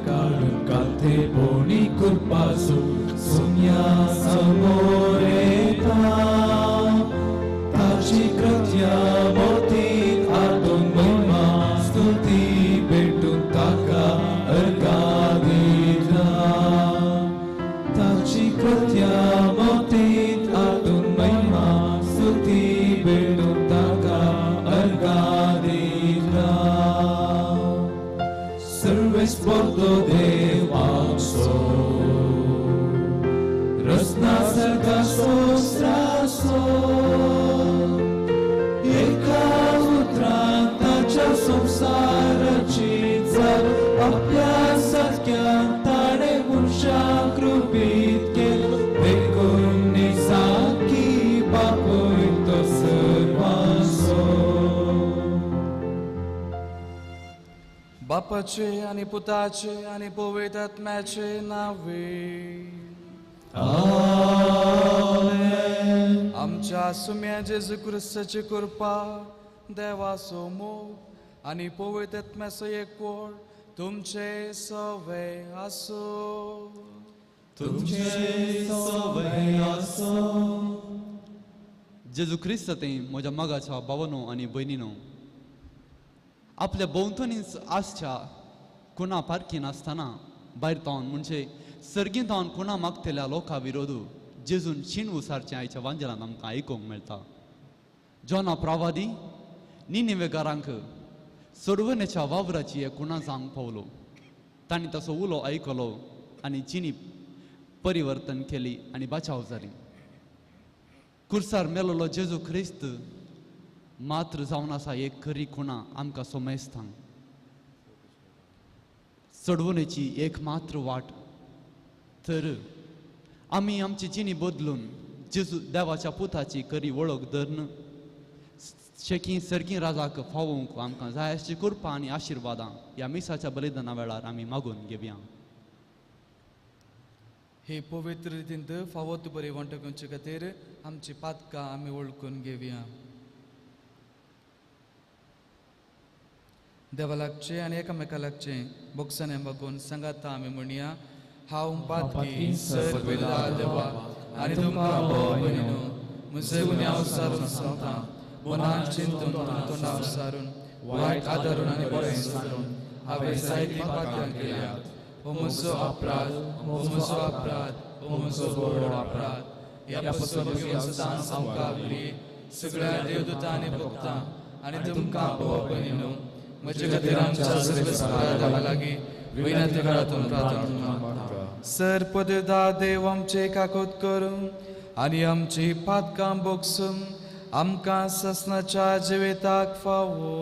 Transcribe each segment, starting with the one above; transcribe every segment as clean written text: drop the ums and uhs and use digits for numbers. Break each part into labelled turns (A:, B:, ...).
A: काढून काथे बोणी कुरपासू सुन्या समोर येता ताची कृत्या मोतीत आतून महिमा स्तुती भेटून ताका अर्घा दिला ताची कृत्या मोतीत आतून महिमा स्तुती भेटून ताका अर्घा दिला सर्वेस porto देवांचो रचना सर्गा सोस्रासो एका उतरांत ताच्या संसाराची जर आपल्या सत्यान ताणे मनशाक रूपीत केल देखून निसाकी बापूय तो सर्वांचो
B: बापाचे आणि पुताचे आणि पवित्र आत्म्याचे नावे
A: आमेन.
B: आमच्या सुम्या जेजू ख्रिस्ताची कृपा देवाचो मोग आणि पवित्र आत्म्याचो एकवट तुमचे सवे आसो
A: तुमचे सवय आसो
C: जेजू ख्रिस्त ते म्हज्या मगाच्या भावानो आनी भयणीनो आपल्या भोंवतणीच आसच्या कुणा पारखीन आसतना भायर तावन म्हणजे सर्गीं तावन कुणा मागतल्या लोकां विरोध जेजून शीण उसारचें आयच्या वांजेलांत आमकां आयकूंक मेळटा जोना प्रवादी निनिवेकारांक सोडवणेच्या वावराची हे कुणा सांग पावलो तांणी तसो उलो आयकलो आनी चिनी परिवर्तन केली आनी बचाव जाली कुर्सार मेलोलो जेजू ख्रिस्त मात्र जावन आसा एक खरी खुणा आमकां सोमेस्तांक सोडवणेची एक मात्र वाट तर आमी आमची जिणी बदलून जेजू देवाच्या पुताची खरी वळख धरन शेकी सर्गी राजाक फावोवंक आमकां जाय आसची कृपा आनी आशिर्वादां ह्या मिसाच्या बलिदाना वेळार आमी मागून घेवया
B: हे पवित्र रितीन फावो बरी वंटकुंचे खातीर आमची पातकां आमी वळखून घेवया देवा लागचे आनी एकामेका लागचे बोगसाने मागून सांगाता आमी म्हणया हांव पातकी सर्वेला देवा आनी तुमकां भोव भयणीनो म्हजे गुन्हे अवसारून सांगता मनान चिंतून तोंडां सारून वायट आदारून आनी बरें सारून हांवें जायतीं पातकां केल्यात हो म्हजो अपराध हो म्हजो अपराध हो म्हजो व्हड अपराध ह्या पासून सदांच आमकां बरी सगळ्या देवदूतांनी भोगता आनी तुमकां भोव भयणीनो म्हजे खातीर आमच्या सर्वेस्पराधा लागीं विनंती काळातून प्रार्थना सर पददा देव आमचे काकोत करून आनी आमची पातकां बोगसून आमकां ससनाच्या जिविताक फावो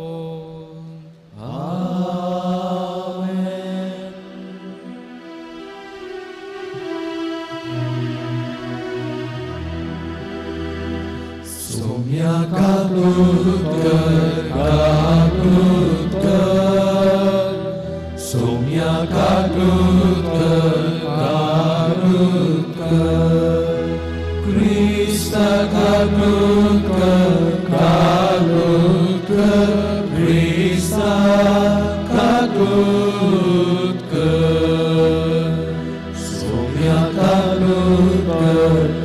A: सोम्या काकूत कर सोम्या काकूत कर क्रिस्ता काकूत कर क्रिस्ता काकूत कर सोम्या काकूत कर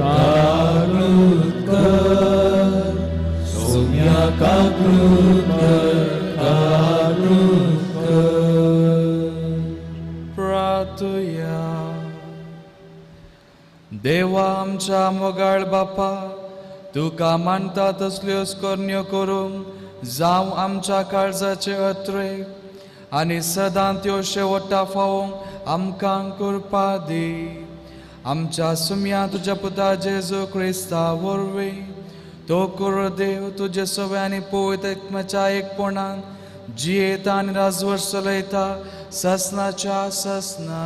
A: सोम्या काकूत
B: प्रार्थया देवा आमच्या मोगाळ बापा तुका मानता तसल्यो करण्यो करूंक जावं आमच्या काळजाचे अत्रे आनी सदां त्यो शेवटा फावोवंक आमकां कृपा दी आमच्या सुम्या तुज्या पुता जेजू क्रिस्ता वरवीं तो कुरो देव तुजे सवे आनी पवित्र आत्म्याच्या एकपणान जियेता आनी राजवट चलयता ससनाच्या ससना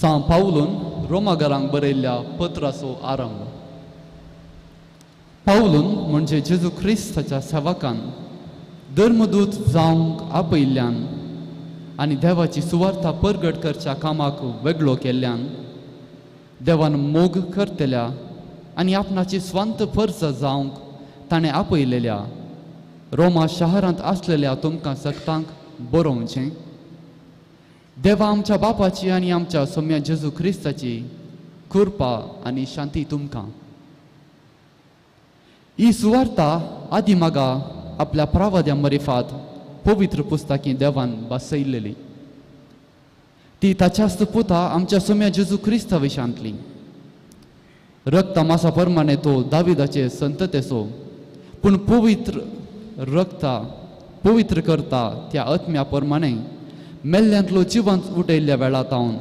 C: सान पावलून रोमागरांक बरयल्ल्या पत्राचो आरंभ पावलून म्हणजे जेजू ख्रिस्ताच्या सेवकान धर्मदूत जावंक आपयल्ल्यान आनी देवाची सुवार्ता परगट करच्या कामाक वेगळो केल्ल्यान देवान मोग करतल्या आनी आपणाची स्वांत फर्ज जावंक ताणें आपयलेल्या रोमा शारांत आसलेल्या तुमकां सक्तांक बरोवचें. देवा आमच्या बापाची आनी आमच्या सोम्या जेजू क्रिस्ताची कृपा आनी शांती तुमकां. ही सुवार्ता आदी मागा आपल्या प्रावाद्या मरिफात पवित्र पुस्तकी देवान बसयलेली. ती ताच्याच पुता आमच्या सोम्या जेजू क्रिस्ता विशांतली. रक्ता मासा प्रमाणे तो दाविदाचे संततेचो, पूण पवित्र करता त्या आत्म्या प्रमाणे मेल्ल्यांतलो जिवंत उठयल्ल्या वेळा तावन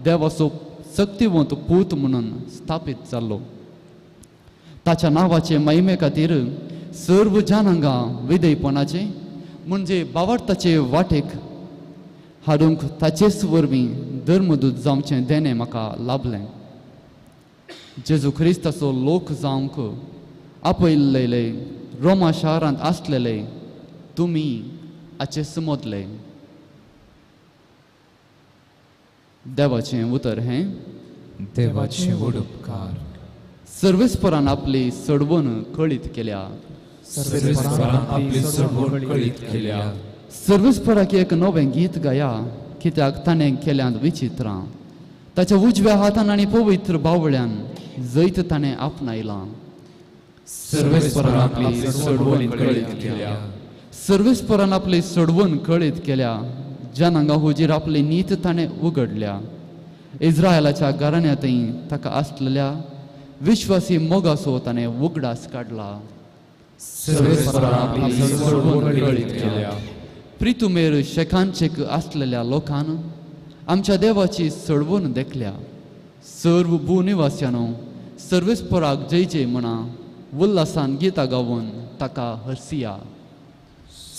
C: देवाचो सक्तिवंत पूत म्हणून स्थापीत जाल्लो. ताच्या नांवाचे महिमे खातीर सर्व जाणांगा विधेयपणाचे म्हणजे भावार्थाचे वाटेक हाडूंक ताचेच वरवीं धर्मदूत जावचें देणें म्हाका लाभलें. जेजू क्रिस्ताचो लोक जावंक आपयलेले रोमा शारांत आसलेले तुमी हाचे समजले. देवाचें उतर हें.
A: देवाचे उपकार.
C: सर्वेस्परान आपली सडवण कळीत केल्या.
A: सर्वेस्परान आपली सडवण कळीत केल्या.
C: सर्वेस्पराक एक नवें गीत गाया, कित्याक ताणें केल्यांत विचित्रां. ताच्या उजव्या हातान आनी पवित्र बावळ्यान जैत ताणें आपणायलां.
A: सर्वेस्परान आपली सडवण कळीत केल्या.
C: सर्वेस्परान आपली सडवण कळीत केल्या. जनांगा हुजीर आपली नीत ताणें उगडल्या. इस्रायलाच्या घराण्यांतय ताका आसलेल्या विश्वासी मोगाचो ताणें उगडास काडला.
A: सर्वेस्परान आपली सडवण कळीत केल्या.
C: प्रितुमेर शेकांचेक आसलेल्या लोकान आमच्या देवाची सडवण देखल्या. सर्व भूनिवास्यानो सर्वेस्पराक जय जय म्हणा. उल्हासान गितां गावून ताका हरसिया.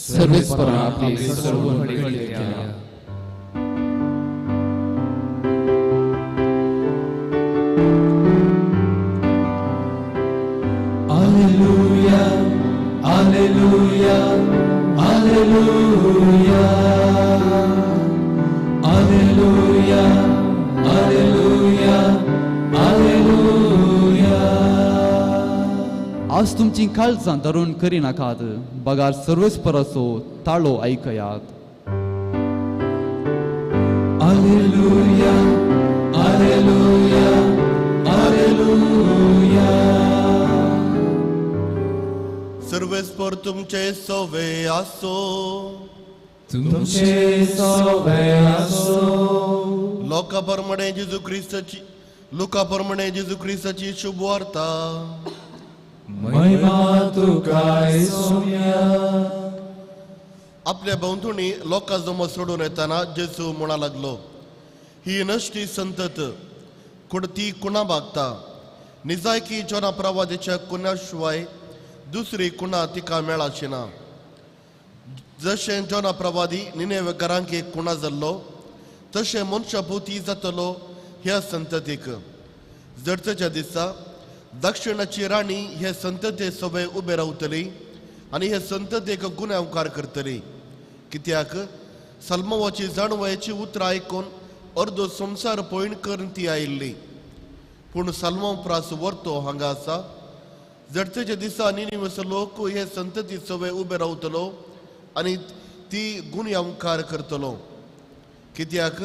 A: सर्वेस्परान आपली सडवण कळीत केल्या. Alleluia, Alleluia, Alleluia, Alleluia, Alleluia, Alleluia.
C: आज तुमची काळजां धरून करिनाकात, बगार सर्वेस्पराचो ताळो आयकयात.
A: Alleluia, Alleluia, Alleluia.
D: सर्वेस्पर तुमचे सवे आसो.
A: तुमचे सवे आसो.
D: लोकाप्रमाणे जेजू ख्रिस्ताची शुभ वार्ता.
A: महिमा तुकाय सोम्या.
D: आपल्या भोंवतणी लोकां जमा सोडून येताना जेजू म्हणा लागलो, ही नश्टी संतत ती कुणा भागता. निजायकी जोना प्रवादीच्या कुणा शिवाय दुसरी कुणा तिका मेळाची ना. जशें जोना प्रवादी निनेवेकारांक एक कुणा जाल्लो, तशें मनशापुती जातलो ह्या संततीक. जडचेच्या दिसा दक्षिणाची राणी हे संतते सभे उबे रावतली आनी हे संततेक गुन्यांवकार करतली. कित्याक सल्मोवाची जाणवयाची उतरां आयकून अर्दो संवसार पळयन करून ती आयिल्ली. पूण सल्मो प्रास वर्तो हांगा आसा. जडचेच्या दिसा निनिवेचो लोक हे संतती सभे उबे रावतलो आनी ती गुन्यांवकार करतलो. कित्याक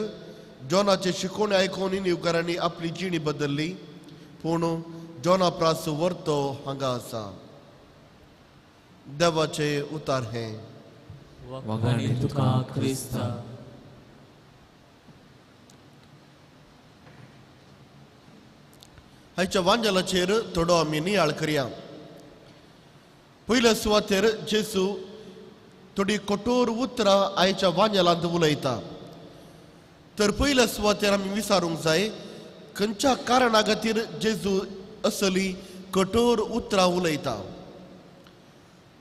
D: जोनाचे शिकोवणे आयकून निनिवेकारांनी आपली जिणी बदल्ली. पूण जोना प्रास वर्तो हांगा आसा. देवाचे उतार हे.
A: वगाणी तुका क्रिस्ता.
D: आयच्या वांजलाचेर थोडो आमी नियाळ करया. पयल्या सुवातेर जेजू थोडी कठोर उतरां आयच्या वांजलांत उलयता. तर पयल्या सुवातेर आमी विचारूंक जाय, खंयच्या कारणा खातीर जेजू असली कठोर उतरां उलयता.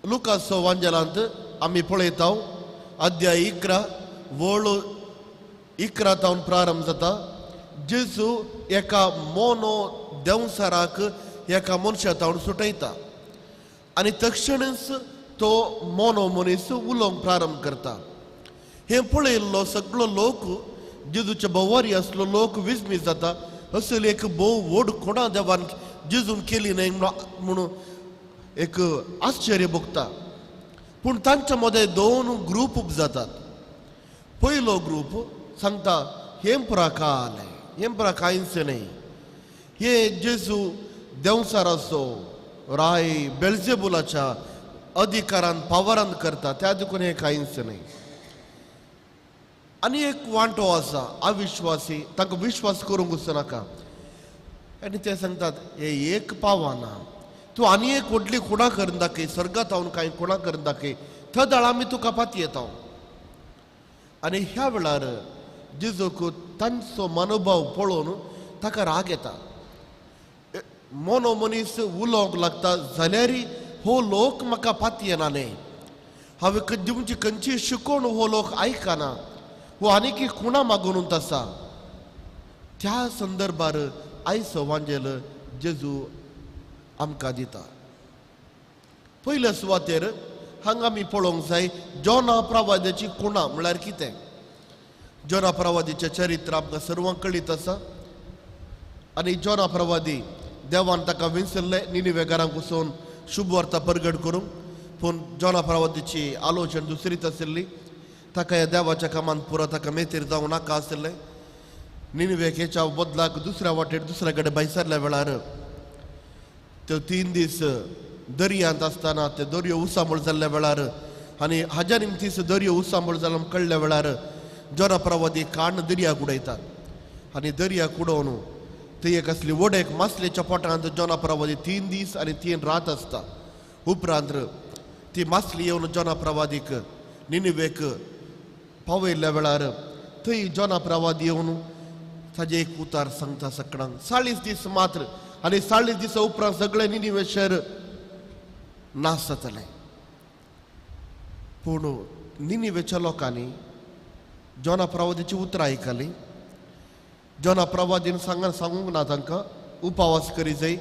D: लुकाचो वांजलांत आमी पळयता अध्याय 11 वळ 11 तावन प्रारंभ जाता. जेजू एका मोनो देंवसाराक एका मनशा तावन सुटयता आनी तक्षणच तो मोनो मनीस उलोवंक प्रारंभ करता. हे पळयल्लो सगळो लोक, जेजूच्या भोवारी आसलो लोक विस्मीत जाता. असली एक भोव व्हड कोणा देवान जेजून केली नाही म्हणून एक आश्चर्य भोगता. पूण तांच्या मदें दोन ग्रूप जातात. पयलो ग्रूप सांगता हें प्रकार हें प्रकायच नाही, हे जेजू देवसार असो राय बेल्जेबुलाच्या अधिकारान पावरान करता त्या देखून हे कांयच नाही. आनी एक वांटो आसा अविश्वासी, तांकां विश्वास करूंक वचनाका आनी ते सांगतात हे एक पावना, तूं आनी एक व्हडली खुणा करून दाखय, सर्गात हांव कांय खुणा करून दाखय, थंय धाड आमी तुका पाती येता. आनी ह्या वेळार जेजूक तांचो मनोभाव पळोवन ताका राग येता. मोनो मनीस उलोवंक लागता जाल्यार हो लोक म्हाका पाती येनाले, हांवें तुमची खंयची शिकोवन हो लोक आयकना, वो आनीक खुणा मागून आसा. त्या संदर्भार आयज वांजेल जेजू आमकां दिता. पयल्या सुवातेर हांगा आमी पळोवंक जाय जोना प्रवाद्याची खुणा म्हळ्यार कितें. जोना प्रवादीचें चरित्र आमकां सर्वांक कळीत आसा. आनी जोना प्रवादी देवान ताका विसरले निनिवे घरांक वचून शुभ वार्ता प्रगट करूंक, पूण जोना प्रवादीची आलोचना दुसरीच आशिल्ली. ताका ह्या देवाच्या कामान पुरो ताका मेथीर जावंक नाका आशिल्लें. निनिवेच्या बदलाक दुसऱ्या वाटेर दुसऱ्या कडेन भायसरल्या वेळार त्यो 3 दीस दर्यांत आसतना ते दर्यो उसांबळ जाल्ल्या वेळार आनी हाज्या निमतीस दर्यो उसांबळ जालो कळ्ळ्या वेळार जोना प्रवादी काण दर्याक उडयतात. आनी दर्याक उडोवन थंय एक असली व्हड एक मासलेच्या पोटांत जोना प्रवादी 3 दीस आनी 3 रात आसता. उपरांत ती मासली येवन जोना प्रवादीक निनिवेक पावयल्ल्या वेळार थंय जोना प्रवादी येवन ताजे एक उतार सांगता सगळ्यांक. 40 दीस मात्र आनी 40 दिसा उपरांत सगळे निनिवे शहर नाश जातलें. पूण निनिवेच्या लोकांनी जोना प्रवादीची उतरां आयकली. जोना प्रवादीन सांगूंक ना तांकां उपवास करी जाय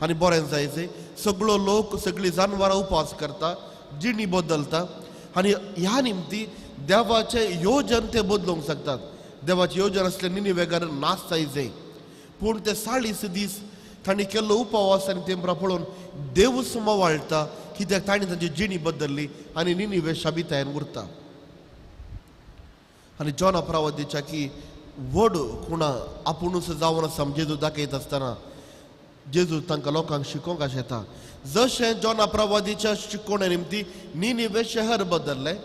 D: आनी बरें जायचें. सगळो लोक सगळीं जानवरां उपवास करता, जिणी बदलता आनी ह्या निमती देवाचें योजन ते बदलूंक शकतात. देवाचें योजन असलें निनिवेकार नाश जायचें. पूण ते 40 दीस तांणी केल्लो उपवास आनी तें पळोवन देव सुमवाळटा, कित्याक तांणी तांची जिणी बदलली आनी निनिवे शाबितायेन उरता. आनी जोना प्रवादीच्या की व्हड खुणा आपुणूच जावन आसा जेजू दाखयत आसतना जेजू तांकां लोकांक शिकोवंक आशेता. जशें जोना प्रवादीच्या शिकोवणे निमती निनिवे शहर बदललें,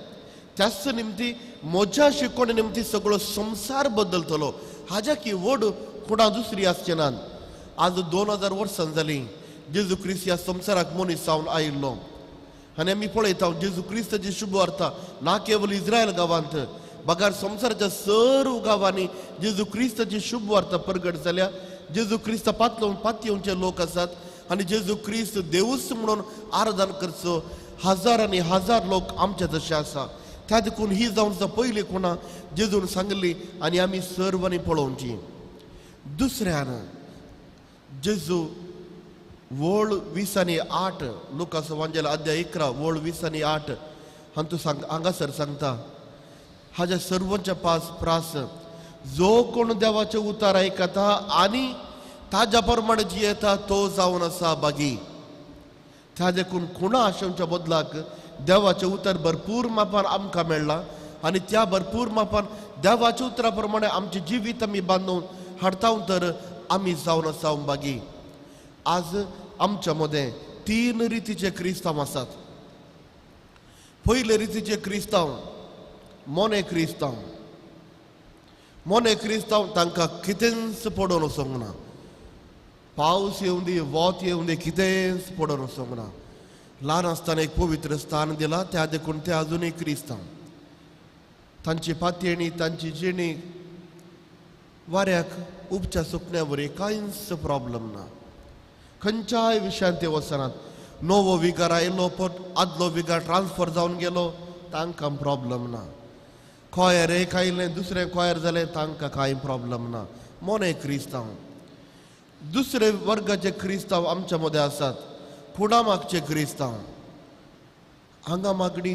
D: त्याच निमती म्हज्या शिकोवणे निमती सगळो संवसार बदलतलो. हाज्या की व्हड खुणा दुसरी आसचे नात. आज 2000 वर्सां जालीं जेजू क्रिस्त ह्या संवसाराक मनीस जावन आयिल्लो आनी आमी पळयता जेजू क्रिस्ताची शुभ वार्ता ना केवळ इस्रायल गांवांत बगार संवसाराच्या सर्व गांवांनी जेजू क्रिस्ताची शुभ वार्ता प्रगट जाल्या. जेजू क्रिस्त पाती येवचे लोक आसात आनी जेजू क्रिस्त देवूच म्हणून आराधन करचो हजार आनी हजार लोक आमचे तशे आसा. त्या देखून ही जावन पयली खुणा जेजून सांगली आनी आमी सर्वांनी पळोवची. दुसऱ्यान जेजू वळ 20:8 लुकास वांजेल अध्याय 11 वळ 20:8 हातूंत हांगासर सांगता हाज्या सर्वांच्या प्रास जो कोण देवाचे उतार आयकता आनी ताज्या प्रमाणे जियेता तो जावन आसा बागी. त्या देखून खुणा आशेवच्या बदलाक देवाचे उतर भरपूर मापान आमकां मेळ्ळां आनी त्या भरपूर मापान देवाच्या उतरा प्रमाणे आमचें जिवीत आमी बांदून हाडता तर आमी जावन आसा बागी. आज आमच्या मदें 3 रितीचे क्रिस्तांव आसात. पयले रितीचे क्रिस्तांव मोने क्रिस्तांव. मोने क्रिस्तांव तांकां कितेंच पडोवन वचोंक ना. पावस येवं दी वोत येवं दी कितेंच पडोवन वचोंक ना. ल्हान आसतना एक पवित्र स्थान दिलां त्या देखून ते आजुनूय क्रिस्तांव. तांची पातयेणी तांची जिणी वाऱ्याक उपच्या सुकण्यावरी कांयच प्रॉब्लेम ना. खंयच्याय विशयान ते वचनात. नवो विगार आयलो पण आदलो विगार ट्रान्सफर जावन गेलो तांकां प्रॉब्लेम ना. कॉयर एक आयलें दुसरें कॉयर जालें तांकां कांय प्रॉब्लेम ना. मोने क्रिस्तांव. दुसरे वर्गाचे क्रिस्तांव आमच्या मदें आसात. खुणा मागचे क्रिस्तांव. हांगा मागणी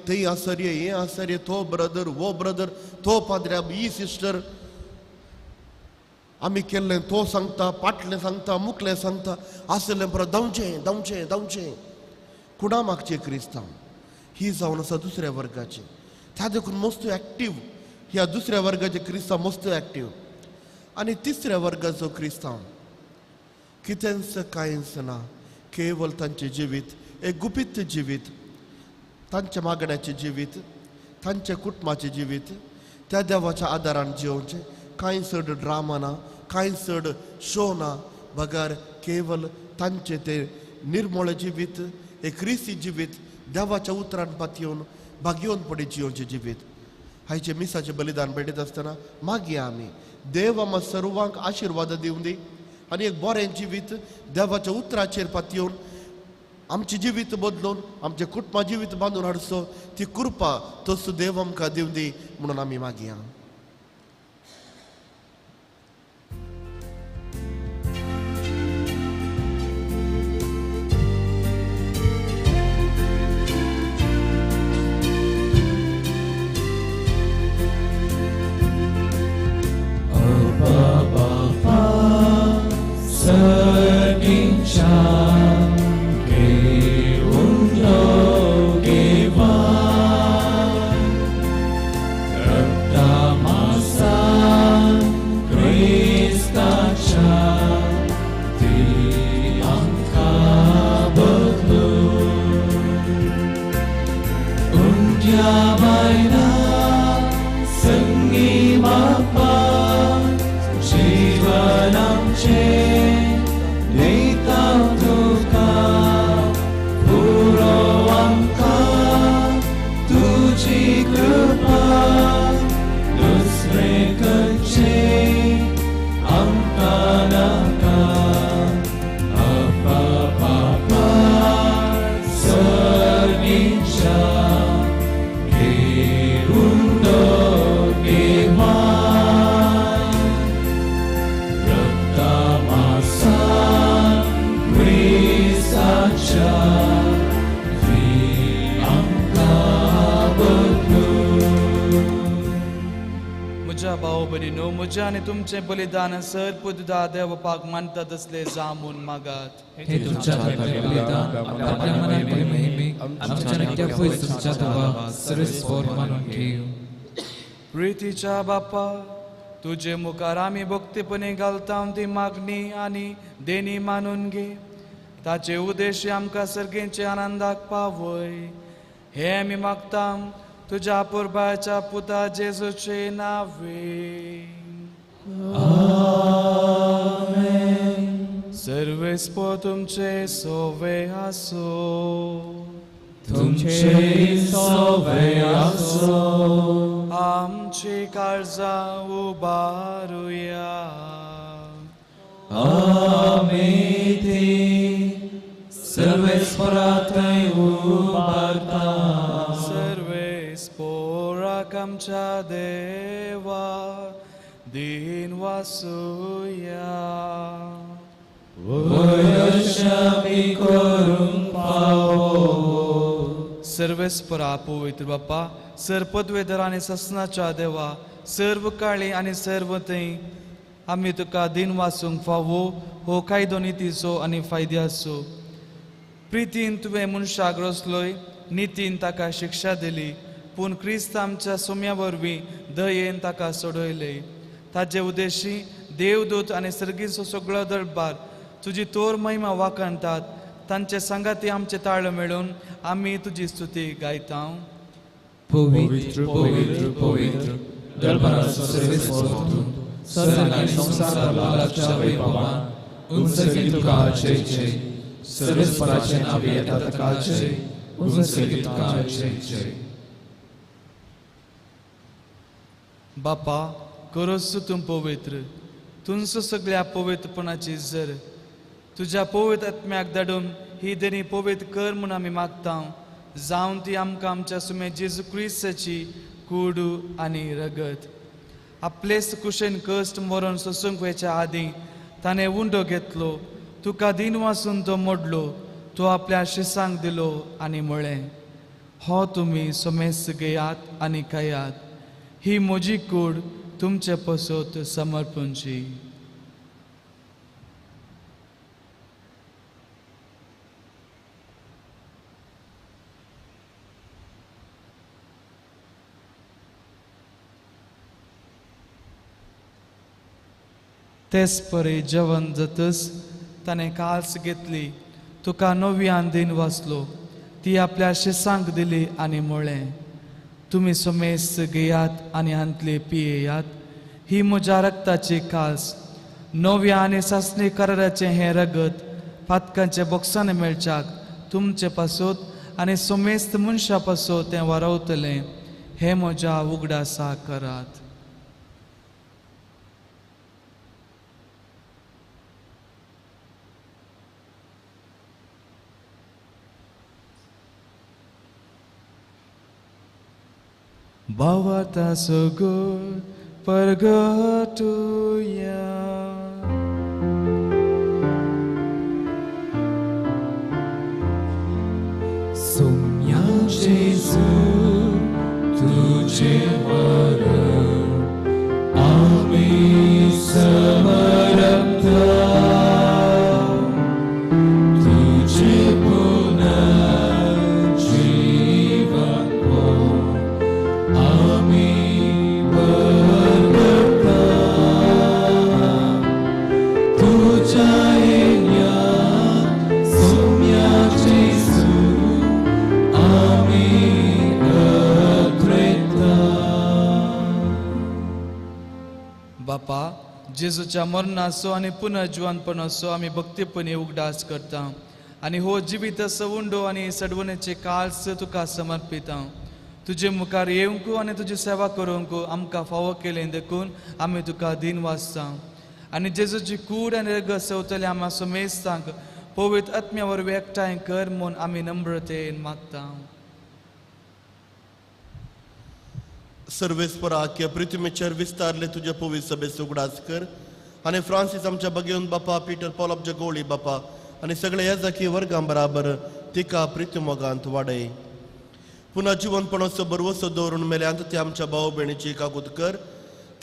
D: थंय आसर्य हें आसर्य तो ब्रदर वो ब्रदर तो पाद्र्या ही सिस्टर आमी केल्लें तो सांगता, पाटलें सांगता, मुखलें सांगता, आसलें परत धांवचें धांवचें धांवचें. कुणा मागचे क्रिस्तांव ही जावन आसा दुसऱ्या वर्गाची. त्या देखून मस्त एक्टीव ह्या दुसऱ्या वर्गाचे क्रिस्तांव मस्त एक्टीव. आनी तिसऱ्या वर्गाचो क्रिस्तांव कितेंच कांयच ना, केवळ तांचें जिवीत एक गुपीत जिवीत, तांच्या मागण्याचें जिवीत, तांच्या कुटुंबाचें जिवीत, त्या देवाच्या आदारान जिवोवचें. कांय चड ड्रामा ना, कांय चड शो ना, बगार केवळ तांचें तें निर्मळ जिवीत, एक क्रिस्ती जिवीत, देवाच्या उतरान पातयेवन भागयोवन पडी जिवोवचें जिवीत. हायचे मिसाचें बलिदान भेटत आसतना मागया आमी देव आम्हा सर्वांक आशिर्वाद दिवन दी आनी एक बरें जिवीत देवाच्या उतराचेर पातयेवन आमचें जिवीत बदलून आमचें कुटुंबा जिवीत बांदून हाडचो ती कृपा तसो देव आमकां दिवन दी म्हणून आमी मागया. म्हज्या आनी तुमचें बलिदान सर्पुदा देवपाक मानतात असले जामून मागात.
A: हे तुमच्या बलिदान आपल्या मनातली महिमे आमच्या नित्य तुमच्या तवा सर्वस्वर मानून घेऊ.
B: प्रितीच्या बापा, तुझे मुखार आमी भक्तीपणे घालता ती मागणी आनी देणी मानून घे. ताचे उद्देश आमकां सर्गेचे आनंदाक पावय. हे आमी मागता तुझ्या पुरबाच्या पुता जेजूचे नावे. सर्वेस्पो तुमचे सोवे आसो.
A: तुमचे सोवे आसो.
B: आमची काळजां उबारुया.
A: आमी ती सर्वेस्पराकय उबारता.
B: सर्वेस्पोराक आमच्या देवा दिन वासुया.
A: वयशामी करून पावो.
B: सर्वेस्परा पवित्र बाप्पा, सर्पद्वेदर आनी ससनाच्या देवा, सर्व काळी आनी सर्व थंय आमी तुका दिन वासूंक फावो. हो कायदो नितीचो आनी फायद्याचो. प्रितीन तुवें मनशाक रचलोय, नितीन ताका शिक्षा दिली, पूण क्रिस्त आमच्या सोम्या वरवीं दयेन ताका सोडयले. ताचे उद्देशी देवदूत आनी सर्गीचो सगळो दरबार तुजी तोर महिमा वाखणटात. तांचे संगाती आमचे ताळ मेळून आमी तुजी स्तुती गायता.
A: पवित्र पवित्र पवित्र दरबाराचो सर्वेस्पर तूं सदां संसाराच्या वैभवान उंचगी तुका जय जय. सर्वेस्पराचे नावे येता ताका जय. उंचगी तुका जय जय.
B: बापा, करोस तूं पवित्र. तुमचो सगळ्या पवित्रपणाची झर तुझ्या पवित्र आत्म्याक धाडून ही देणी पवित्र कर म्हूण आमी मागता. जावन ती आमकां आमच्या सुमे जेजू क्रिस्ताची कुडू आनी रगत. आपलेच कुशेन कश्ट मरण सोसूंक वयच्या आदीं ताणें उंडो घेतलो. तुका दिन वासून तो मोडलो. तो आपल्या शिसांक दिलो आनी म्हळें, हो तुमी सोमेस घेयात आनी खायात. ही म्हजी कूड तुमचे पसत समर्पणची. तेच परी जेवण जातच ताणें काल्स घेतली, तुका नव्यान दिन वाचलो, ती आपल्या शिसांक दिली आनी म्हळें, तुमी सोमेस घेयात आनी हांतले पियेयात, ही म्हज्या रक्ताची काल्स, नव्या आनी सासणी कराराचें हें रगत पातकांच्या बॉक्सान मेळच्याक तुमचे पासत आनी सोमेस्त मनशा पासत तें वारवतलें, हें म्हज्या उगडासा करात. Bawata sogur pergatuya.
A: Sumya Jesu, तुझे वरण आम्ही समर्पता, तुझे पुनर्जीवन हो आम्ही बरगता, तुझ्या येण्यात सौम्या जेसू आम्ही
B: बापा, जेजूच्या मरणाचो आनी पुनर्जीवनपणाचो आमी भक्तीपणी उगडास करता आनी हो जिवीत सवुंडो आनी सडवणेचे काळस तुका समर्पिता. तुजे मुखार येवंक आनी तुजी सेवा करूंक आमकां फावो केलें देखून आमी तुका दिन वाचता आनी जेजूची कूड आनी रगत सवतले आम्हा सोमेस्तांक पवित्र आत्म्या वरवीं एकठांय कर म्हूण आमी नम्रतेन मागता.
D: सर्वेस्परा आख्या पृथ्वीचेर विस्तारले तुझे पवित्र सभेस उगडास कर आनी फ्रांसीस आमच्या बगेवन बापा, पीटर पॉल ऑफ जगोळी बापा आनी सगळे येजाकी वर्गां बराबर तिका प्रितमोगांत वाडय. पुन्हा जीवनपणाचो बरवसो दवरून मेल्यांत ते आमच्या भाऊ भयणीची काकूत कर,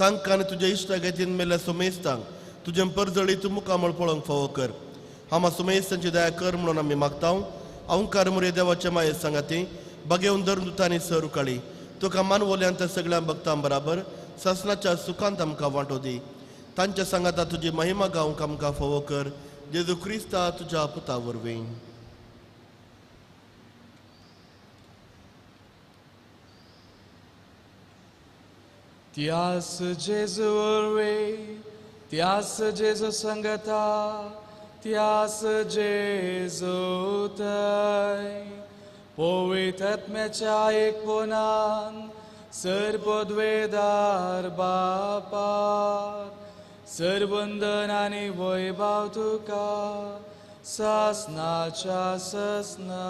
D: तांकां आनी तुज्या इश्टागतीन मेल्या सोमेस्तांक तुजें परजळीत मुखामळ पळोवंक फावो कर. हांव सोमेस्तांची दया कर म्हणून आमी मागता. अवंकार मुरे देवाच्या माये सांगाती बगेवन धर्मदुतांनी सर उकाळी तुका मानवल्यांत सगळ्या भक्तां बराबर ससनाच्या सुखांत आमकां वांटो दी. तांच्या सांगाता तुजी महिमा गावंक आमकां फावो कर. जेजू क्रिस्ता तुज्या पुता वरवीं.
B: त्यास जेजू वरवीं, त्यास जेजू संगता, त्यास जेजू थंय, पवित्र आत्म्याच्या एकपणान सर्वोद्वेदार बापार सर्वंदन आनी वैभव तुका सासनाच्या ससना.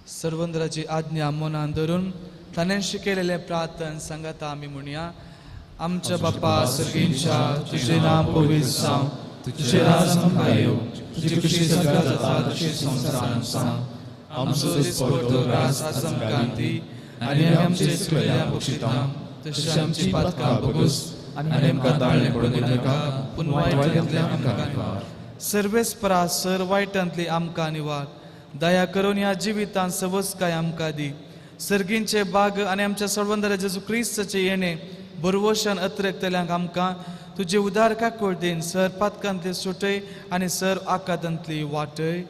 B: सर्वंदराची आज्ञा मनान धरून ताणें शिकयलेले प्रार्थन सांगाता आमी म्हणया. आमच्या बापा सर्गींच्या, तुझे नाम पवित्र जावं, तुझे राज आमकां येवं, तुजी कशी सगळ्या जाता तशी संवसारांत जावं. आमचो दिसपडटो रास आज आमकां दी आनी आमी आमचे चुकल्यांक बक्षिता तशी आमची पातकां बगूस आनी आमकां ताळणे पडूं दिनाका, पूण वायटांतल्यान आमकां निवार. सर्वेस्परा सर वायटांतली आमकां निवार. दया करून ह्या जिवितांत सवस्काय आमकां दी. सर्गींचे बाग आनी आमच्या सर्वंदर जेजू क्रिस्ताचे येणे बरवशान अत्रेकतल्यांक आमकां तुजे उदार काकूळ दिन सर पातकांतली सुटय आनी सर आकांतांतली वाटय.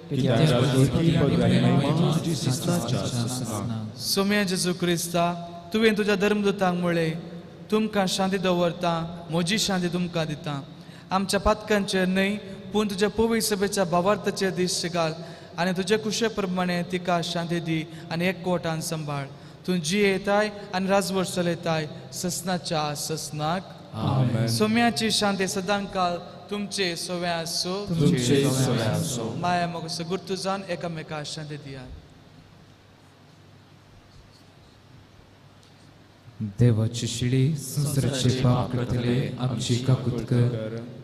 B: सोम्या जेजू क्रिस्ता, तुवें तुज्या धर्मदुतांक म्हळें, तुमकां शांती दवरता, म्हजी शांती तुमकां दिता. आमच्या पातकांचेर न्हय पूण तुज्या पवित्र सभेच्या भावार्थाचेर दिश्ट घाल आनी तुजे कुशे प्रमाणे तिका शांती दी आनी एकवटान सांबाळ. तूं जियेताय आनी राजवट चलयताय ससनाच्या ससनाक. सोम्याची शांती सदांकाल तुमचे सोव्या आसूं. माया मोग गुर्तू जावन एकामेकाक शांती दिया.
A: देवाची शिडी संसाराचे पाप करतले आमची काकूत कर.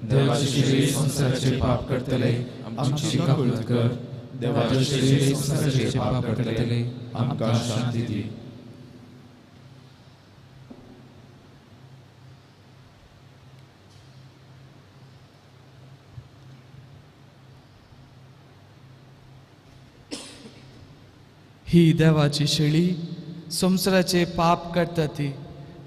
A: देवाची शिडी संसाराचे पाप करतले आमची काकूत कर. देवाची शिडी संसाराचे पाप करतले आमकां शांती दी.
B: ही देवाची शेळी संवसाराचे पाप करता ती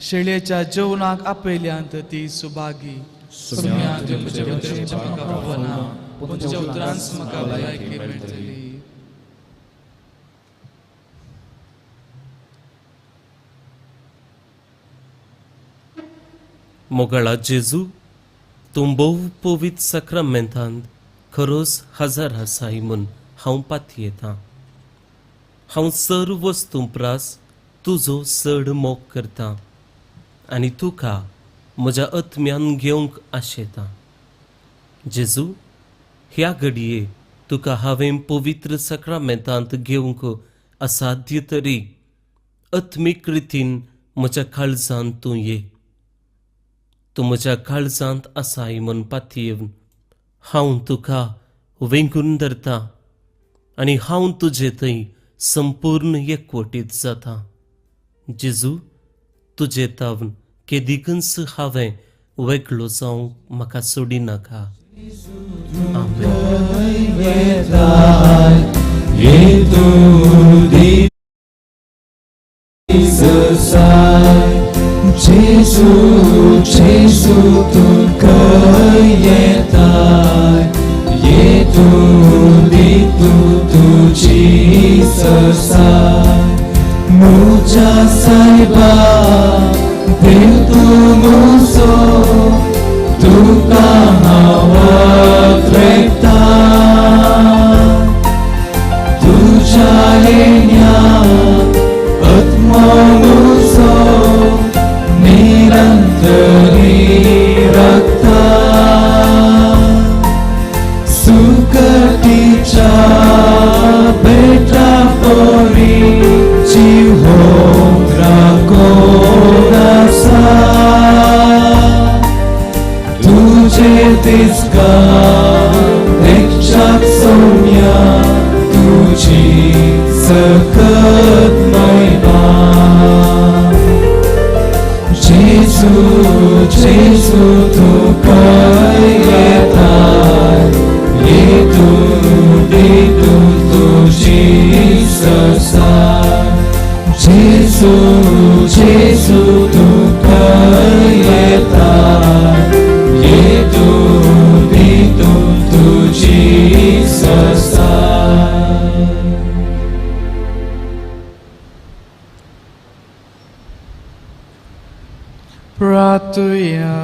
B: शेळयेच्या जेवणाक आपयल्यांत ती सुभागी सुम्यांत तुमचे वचन म्हाका पावना पूण तुमच्या उतरांच म्हाका भलायकी मेळटली.
E: मोगळा जेजू तूं भोव पवित्र सक्रामेंतांत खरोच हजर आसाय म्हूण हांव पातयेतां. हांव सर्व वस्तू प्रास तुजो चड मोग करतां आनी तुका म्हज्या आत्म्यान घेवंक आशेतां. जेजू, ह्या घडये तुका हांवें पवित्र सक्रामेंतांत घेवंक असाध्य तरी आत्मीक रितीन म्हज्या काळजांत तूं ये. तूं म्हज्या काळजांत आसाय म्हूण पातयेवन हांव तुका वेंगून धरतां आनी हांव तुजे थंय संपूर्ण एकवटीत जाता. जेजू, तुजे तावन केदिकच हांवें वेगळो जावंक म्हाका सोडिनाका.
A: Gesù, Gesù, tu caietai, e tu di tu Jesus sai, muja saiba, del tu muso, tu kahawa trekta, tu jahenya, atma muso, निरंतरी रक्ता सुकटीच्या बेटा पोरी जीव राखोनासा तुझे तिसका देखच्याक सोन्या तुझी सकत महिमा. Gesù, Gesù, tu caietai, e tu di tu Jesus sai. Gesù, Gesù, tu caietai, e tu di tu Jesus sai.
B: प्रार्थूया.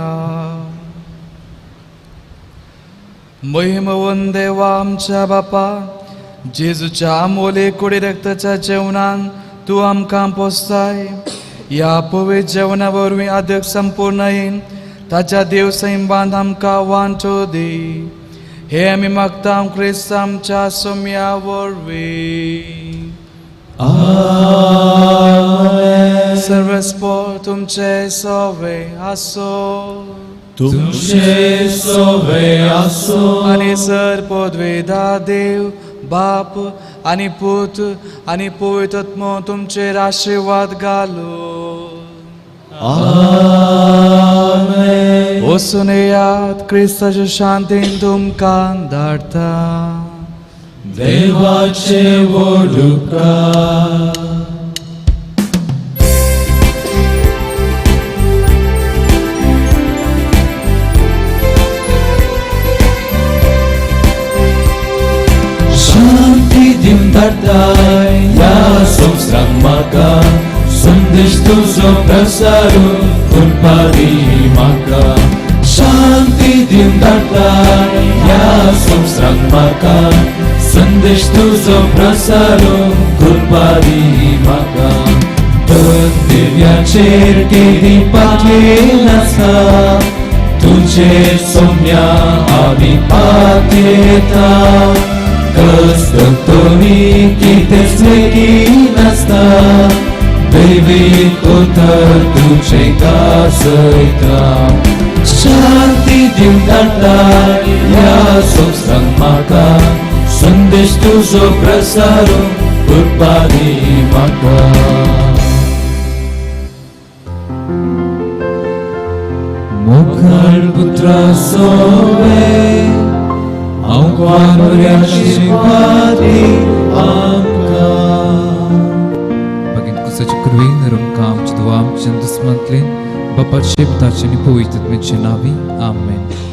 B: महिमवंत देवा आमच्या बापा, जेजूच्या आमोले कुडी रक्ताच्या जेवणान तू आमकां पोसताय. ह्या पवित्र जेवणा वरवीं आदक संपूर्ण येईन ताच्या देव सैबांत आमकां वांटो दी. हे आमी मागता क्रिस्त आमच्या सोम्या वरवीं. सर्वस्पोर तुमचे सोवे आसो,
A: तुमचे सोवे आसो,
B: आनी सर पदवेदा देव बाप आनी पूत आनी पवित्र आत्मो तुमचेर आशीर्वाद घालो.
A: आमेन.
B: वचून येयात, क्रिस्ताच्या शांतीन तुमकां धाडटा.
A: देवाचे वोडुका. शांती दिवन धाडटाय ह्या संवसाराक म्हाका, संदेश तुजो प्रसारून करपा दी म्हाका. शांती दिवन धाडटाय ह्या संवसाराक म्हाका, संदेश तुजो प्रसारून करपा दी म्हाका. दिव्याचेर केदी पातयेल आसा, तुजे सोम्या आमी पातयेता. कस्त तोनी कितेंच लेगी नासता, दैवीक उतर तुजे गाजयता. शांती दिवन धाडटाय ह्या संवसाराक म्हाका, संदेश तुजो प्रसारून करपा दी म्हाका. मुखार पुत्रा सोवे हांव आमकां
F: Bagin ko sa
A: बापाचे पिताचे आणि पवित्र आत्म्याचे नावे आमेन.